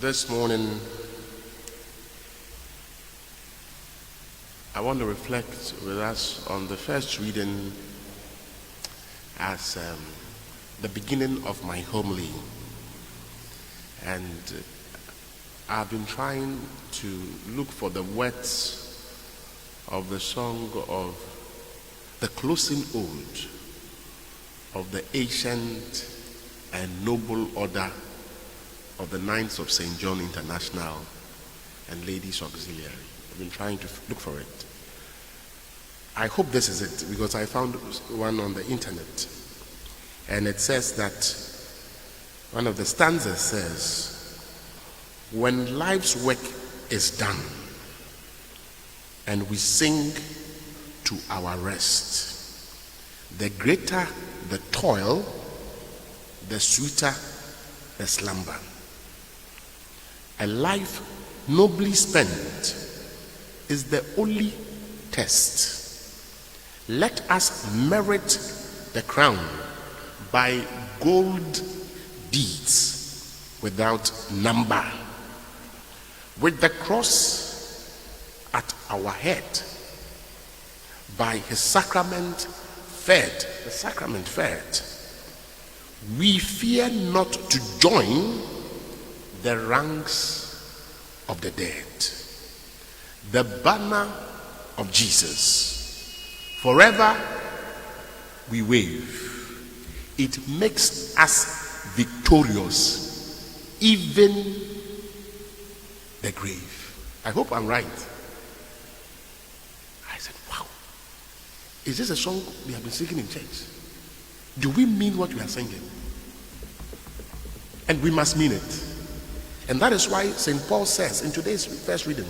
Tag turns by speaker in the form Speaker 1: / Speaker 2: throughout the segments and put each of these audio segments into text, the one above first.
Speaker 1: This morning, I want to reflect with us on the first reading as the beginning of my homily. And I've been trying to look for the words of the song of the Closing Ode of the ancient and noble order of the Knights of St. John International and Ladies Auxiliary. I've been trying to look for it. I hope this is it, because I found one on the internet. And it says that, one of the stanzas says, when life's work is done and we sing to our rest, the greater the toil, the sweeter the slumber. A life nobly spent is the only test. Let us merit the crown by gold deeds without number. With the cross at our head, by his sacrament fed, we fear not to join the ranks of the dead. The banner of Jesus, forever we wave. It makes us victorious, even the grave. I hope I'm right. I said, wow, is this a song we have been singing in church? Do we mean what we are singing? And we must mean it. And that is why St. Paul says in today's first reading,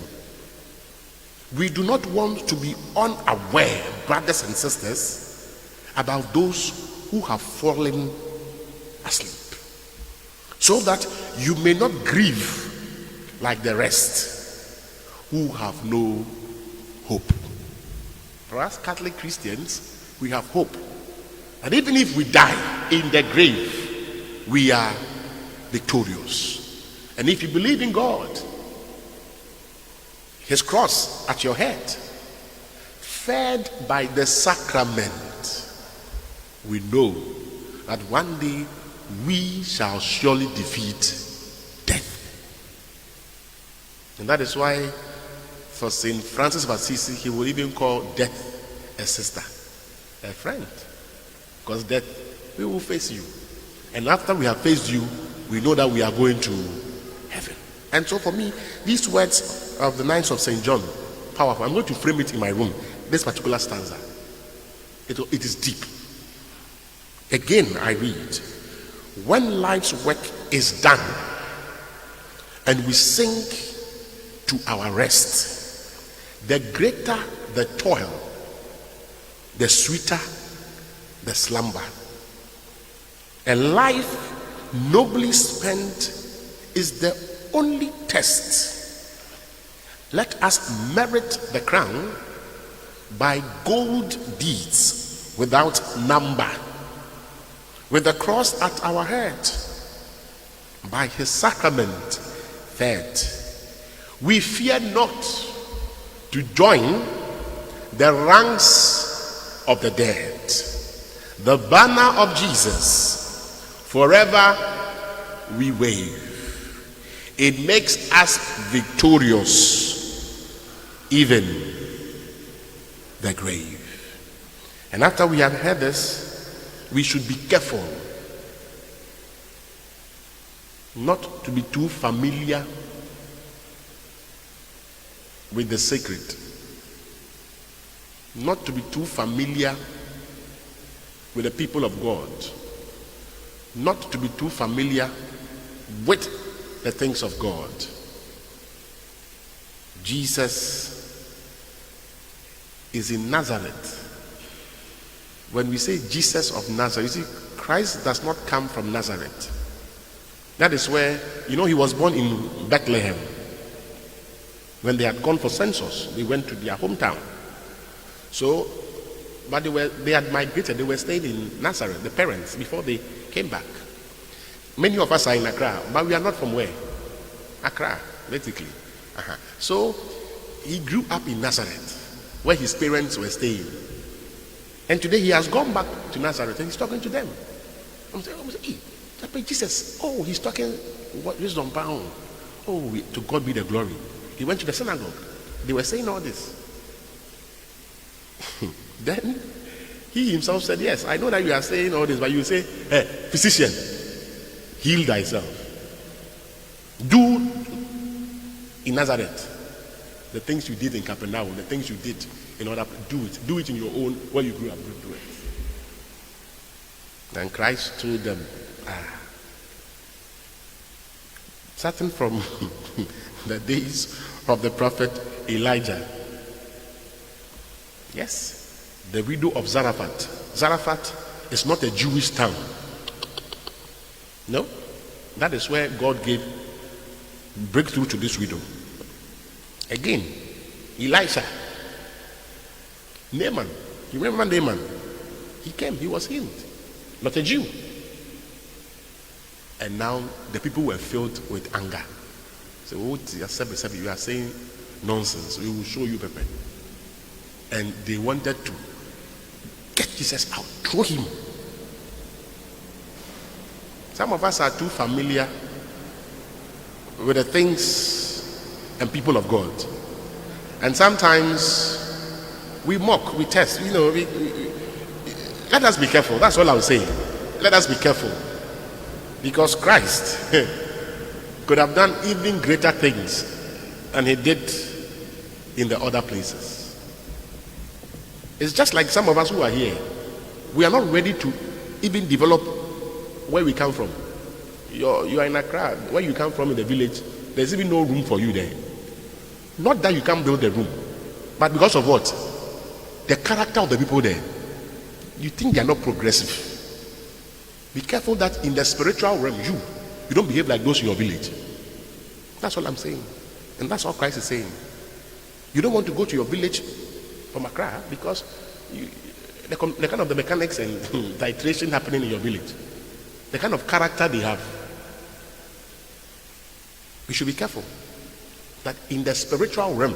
Speaker 1: we do not want to be unaware, brothers and sisters, about those who have fallen asleep, so that you may not grieve like the rest who have no hope. For us Catholic Christians, we have hope. And even if we die in the grave, we are victorious. And if you believe in God, his cross at your head, fed by the sacrament, we know that one day we shall surely defeat death. And that is why for St. Francis of Assisi, he will even call death a sister, a friend. Because death, we will face you. And after we have faced you, we know that we are going to heaven. And so for me, these words of the Knights of St. John, powerful. I'm going to frame it in my room, this particular stanza. It is deep. Again, I read, when life's work is done and we sink to our rest, the greater the toil, the sweeter the slumber. A life nobly spent is the only test. Let us merit the crown by gold deeds without number. With the cross at our head, by his sacrament fed, we fear not to join the ranks of the dead. The banner of Jesus, forever we wave. It makes us victorious, even the grave. And after we have heard this, we should be careful not to be too familiar with the sacred, not to be too familiar with the people of God, not to be too familiar with the things of God. Jesus is in Nazareth. When we say Jesus of Nazareth, you see, Christ does not come from Nazareth. That is where, he was born in Bethlehem. When they had gone for census, they went to their hometown. So But they had migrated. They were staying in Nazareth, the parents, before they came back. Many of us are in Accra, but we are not from where? Accra, basically. So he grew up in Nazareth, where his parents were staying. And today he has gone back to Nazareth and he's talking to them. I'm saying, hey, Jesus, oh, he's talking what wisdom bound. Oh, to God be the glory. He went to the synagogue. They were saying all this. Then he himself said, yes, I know that you are saying all this, but you say, hey, physician, heal thyself. Do in Nazareth the things you did in Capernaum, the things you did in order to do it in your own, where you grew up, do it. Then Christ told them, starting from the days of the prophet Elijah. Yes, the widow of Zarephath. Zarephath is not a Jewish town. No, that is where God gave breakthrough to this widow. Again, Elisha, Naaman. You remember Naaman? He came, he was healed. Not a Jew. And now the people were filled with anger. So, you are saying nonsense. We will show you Pepe. And they wanted to get Jesus out, throw him. Some of us are too familiar with the things and people of God. And sometimes we mock, we test. Let us be careful. That's all I'm saying. Let us be careful. Because Christ could have done even greater things than he did in the other places. It's just like some of us who are here. We are not ready to even develop where we come from. You are in Accra. Where you come from in the village, there's even no room for you there. Not that you can't build a room, but because of what? The character of the people there. You think they are not progressive. Be careful that in the spiritual realm, you don't behave like those in your village. That's all I'm saying. And that's all Christ is saying. You don't want to go to your village from Accra because the kind of the mechanics and titration happening in your village, the kind of character they have. We should be careful that in the spiritual realm,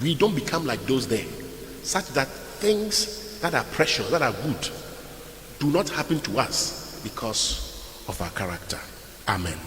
Speaker 1: we don't become like those there, such that things that are precious, that are good, do not happen to us because of our character. Amen.